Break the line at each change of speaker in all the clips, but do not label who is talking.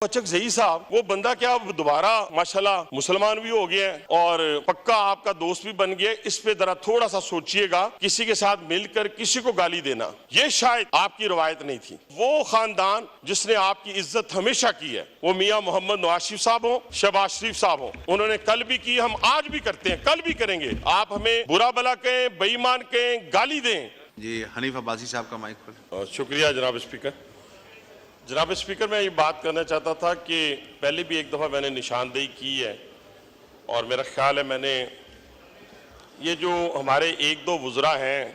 अचक ज़ई साहब वो बंदा क्या दोबारा माशाल्लाह मुसलमान भी हो गया है और पक्का आपका दोस्त भी बन गया। इस पे जरा थोड़ा सा सोचिएगा, किसी के साथ मिलकर किसी को गाली देना ये शायद आपकी रवायत नहीं थी। वो खानदान जिसने आपकी इज्जत हमेशा की है, वो मियां मोहम्मद नवाज शरीफ साहब हो, शहबाज शरीफ साहब हो, उन्होंने कल भी की, हम आज भी करते हैं, कल भी करेंगे। आप हमें बुरा भला कहें, बेईमान कहें, गाली दें।
जी हनीफ अब्बासी साहब का माइक खोलें।
शुक्रिया जनाब स्पीकर। जनाब स्पीकर, मैं ये बात करना चाहता था कि पहले भी एक दफ़ा मैंने निशानदेही की है और मेरा ख्याल है मैंने ये जो हमारे एक दो वुज़रा हैं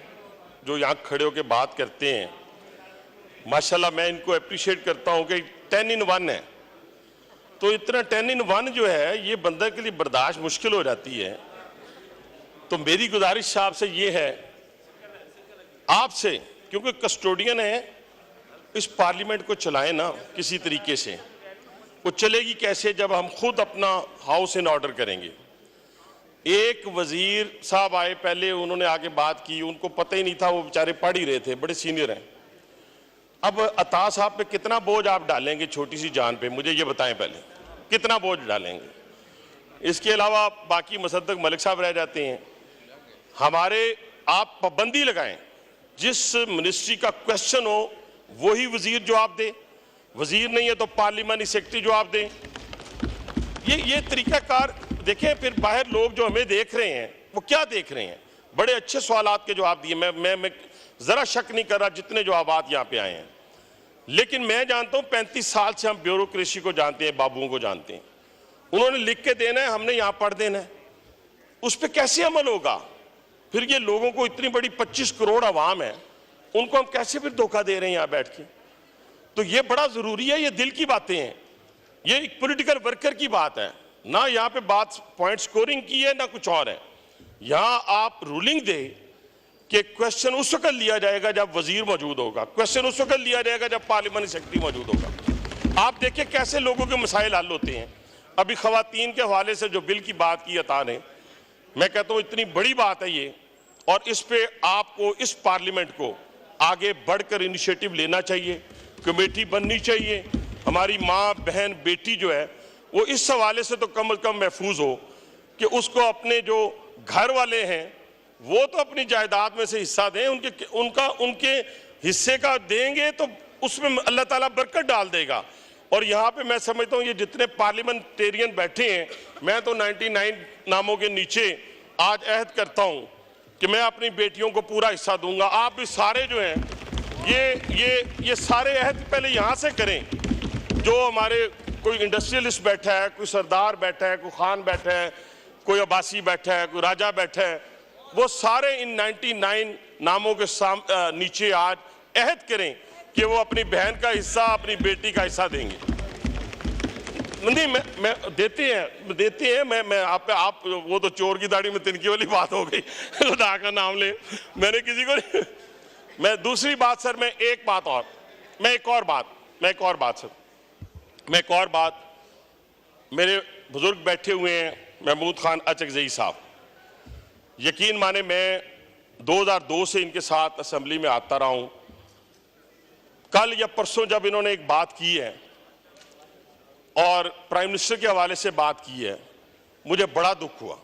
जो यहाँ खड़े होकर बात करते हैं, माशाल्लाह मैं इनको अप्रिशिएट करता हूँ कि 10 in 1 है। तो इतना 10 in 1 जो है ये बंदे के लिए बर्दाश्त मुश्किल हो जाती है। तो मेरी गुजारिश आपसे ये है, आपसे, क्योंकि कस्टोडियन है, इस पार्लियामेंट को चलाएं ना किसी तरीके से। वो चलेगी कैसे जब हम खुद अपना हाउस इन ऑर्डर करेंगे। एक वजीर साहब आए पहले, उन्होंने आके बात की, उनको पता ही नहीं था, वो बेचारे पढ़ ही रहे थे, बड़े सीनियर हैं। अब अता साहब पे कितना बोझ आप डालेंगे छोटी सी जान पे, मुझे ये बताएं पहले, कितना बोझ डालेंगे। इसके अलावा बाकी मुसद्दक मलिक साहब रह जाते हैं। हमारे आप पाबंदी लगाएं, जिस मिनिस्ट्री का क्वेश्चन हो वही वजीर जवाब दे, वजीर नहीं है तो पार्लियामेंट्री सेक्रेटरी जवाब दे। ये तरीकाकार देखें। फिर बाहर लोग जो हमें देख रहे हैं वो क्या देख रहे हैं, बड़े अच्छे सवालात के जवाब दिए। मैं जरा शक नहीं कर रहा जितने जवाबात यहाँ पे आए हैं, लेकिन मैं जानता हूँ 35 साल से हम ब्यूरोक्रेसी को जानते हैं, बाबुओं को जानते हैं। उन्होंने लिख के देना है, हमने यहाँ पढ़ देना है, उस पर कैसे अमल होगा। फिर ये लोगों को इतनी बड़ी 25 करोड़ आवाम है, उनको हम कैसे फिर धोखा दे रहे हैं यहाँ बैठ के। तो ये बड़ा जरूरी है, ये दिल की बातें हैं, ये एक पॉलिटिकल वर्कर की बात है ना। यहाँ पे बात पॉइंट स्कोरिंग की है ना कुछ और है। यहाँ आप रूलिंग दे कि क्वेश्चन उस वक्त लिया जाएगा जब वजीर मौजूद होगा, क्वेश्चन उस वक्त लिया जाएगा जब पार्लियामेंट्री सेक्रेटरी मौजूद होगा। आप देखिए कैसे लोगों के मसाइल हल होते हैं। अभी खवातीन के हवाले से जो बिल की बात की अता ने, मैं कहता हूँ इतनी बड़ी बात है ये, और इस पे आपको, इस पार्लियामेंट को आगे बढ़कर इनिशिएटिव लेना चाहिए, कमेटी बननी चाहिए। हमारी माँ बहन बेटी जो है वो इस हवाले से तो कम से कम महफूज हो कि उसको अपने जो घर वाले हैं वो तो अपनी जायदाद में से हिस्सा दें, उनके हिस्से का देंगे तो उसमें अल्लाह ताला बरकत डाल देगा। और यहाँ पे मैं समझता हूँ ये जितने पार्लियामेंटेरियन बैठे हैं, मैं तो 99 नामों के नीचे आज अहद करता हूँ कि मैं अपनी बेटियों को पूरा हिस्सा दूंगा। आप भी सारे जो हैं ये सारे अहद पहले यहाँ से करें। जो हमारे कोई इंडस्ट्रियलिस्ट बैठा है, कोई सरदार बैठा है, कोई खान बैठा है, कोई अब्बासी बैठा है, कोई राजा बैठा है, वो सारे इन 99 नामों के नीचे आज अहद करें कि वो अपनी बहन का हिस्सा, अपनी बेटी का हिस्सा देंगे। नहीं, मैं देते हैं मैं आप वो तो चोर की दाढ़ी में तिनकी वाली बात हो गई, खुदा का नाम ले, मैंने किसी को नहीं। मैं दूसरी बात सर, मैं एक और बात, मेरे बुजुर्ग बैठे हुए हैं, महमूद खान अचक ज़ई साहब, यकीन माने मैं 2002 से इनके साथ असेंबली में आता रहा हूं। कल या परसों जब इन्होंने एक बात की है और प्राइम मिनिस्टर के हवाले से बात की है, मुझे बड़ा दुख हुआ।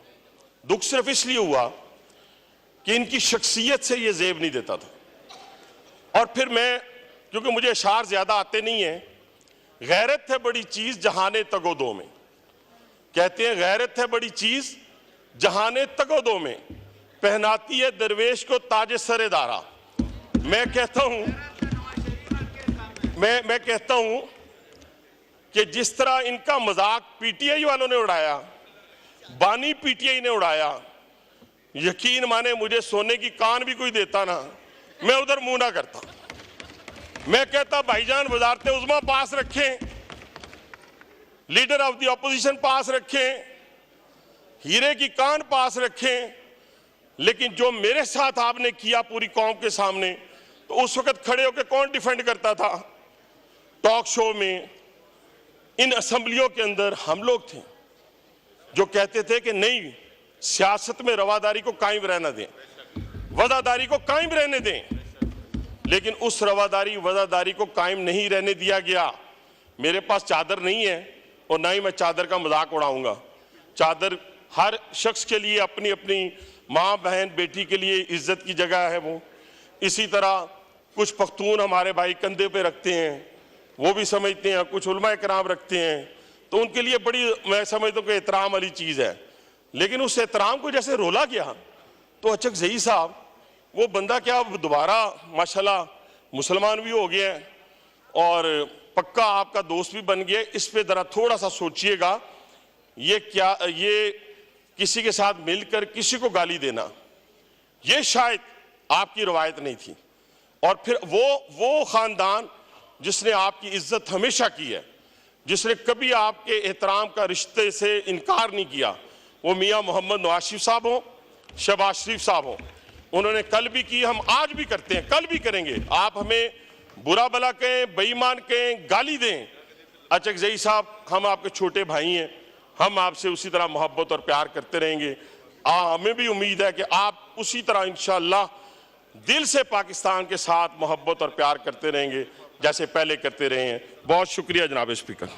दुख सिर्फ इसलिए हुआ कि इनकी शख्सियत से ये जेब नहीं देता था। और फिर मैं, क्योंकि मुझे अशार ज्यादा आते नहीं हैं, गैरत है बड़ी चीज जहाने तगोदो में, कहते हैं गैरत है बड़ी चीज जहाने तगोदो में, पहनाती है दरवेश को ताजे सरेदारा। मैं कहता हूं कि जिस तरह इनका मजाक पीटीआई वालों ने उड़ाया, बानी पीटीआई ने उड़ाया, यकीन माने मुझे सोने की कान भी कोई देता ना, मैं उधर मुंह ना करता। मैं कहता भाईजान वजारत उज़्मा पास रखें, लीडर ऑफ द ऑपोजिशन पास रखें, हीरे की कान पास रखें, लेकिन जो मेरे साथ आपने किया पूरी कौम के सामने, तो उस वक्त खड़े होकर कौन डिफेंड करता था? टॉक शो में, इन असेंबलियों के अंदर हम लोग थे जो कहते थे कि नहीं, सियासत में रवादारी को कायम रहना दें, वफादारी को कायम रहने दें। लेकिन उस रवादारी वफादारी को कायम नहीं रहने दिया गया। मेरे पास चादर नहीं है और ना ही मैं चादर का मजाक उड़ाऊंगा। चादर हर शख्स के लिए अपनी अपनी माँ बहन बेटी के लिए इज्जत की जगह है वो। इसी तरह कुछ पख्तून हमारे भाई कंधे पे रखते हैं, वो भी समझते हैं, कुछ उलमा इकराम रखते हैं, तो उनके लिए बड़ी मैं समझता हूँ कि एहतराम वाली चीज़ है। लेकिन उस एहतराम को जैसे रोला गया तो अचकज़ई साहब वो बंदा क्या दोबारा माशाल्लाह मुसलमान भी हो गया है और पक्का आपका दोस्त भी बन गया। इस पे ज़रा थोड़ा सा सोचिएगा, ये क्या, ये किसी के साथ मिलकर किसी को गाली देना ये शायद आपकी रवायत नहीं थी। और फिर वो ख़ानदान जिसने आपकी इज्जत हमेशा की है, जिसने कभी आपके एहतराम का रिश्ते से इनकार नहीं किया, वो मियाँ मोहम्मद नवाज शरीफ साहब हों, शहबाज शरीफ साहब हों। उन्होंने कल भी की, हम आज भी करते हैं, कल भी करेंगे। आप हमें बुरा भला कहें, बेईमान कहें, गाली दें, अचकज़ई साहब हम आपके छोटे भाई हैं, हम आपसे उसी तरह मोहब्बत और प्यार करते रहेंगे। हमें भी उम्मीद है कि आप उसी तरह इंशाअल्लाह दिल से पाकिस्तान के साथ मोहब्बत और प्यार करते रहेंगे जैसे पहले करते रहे हैं। बहुत शुक्रिया जनाब स्पीकर।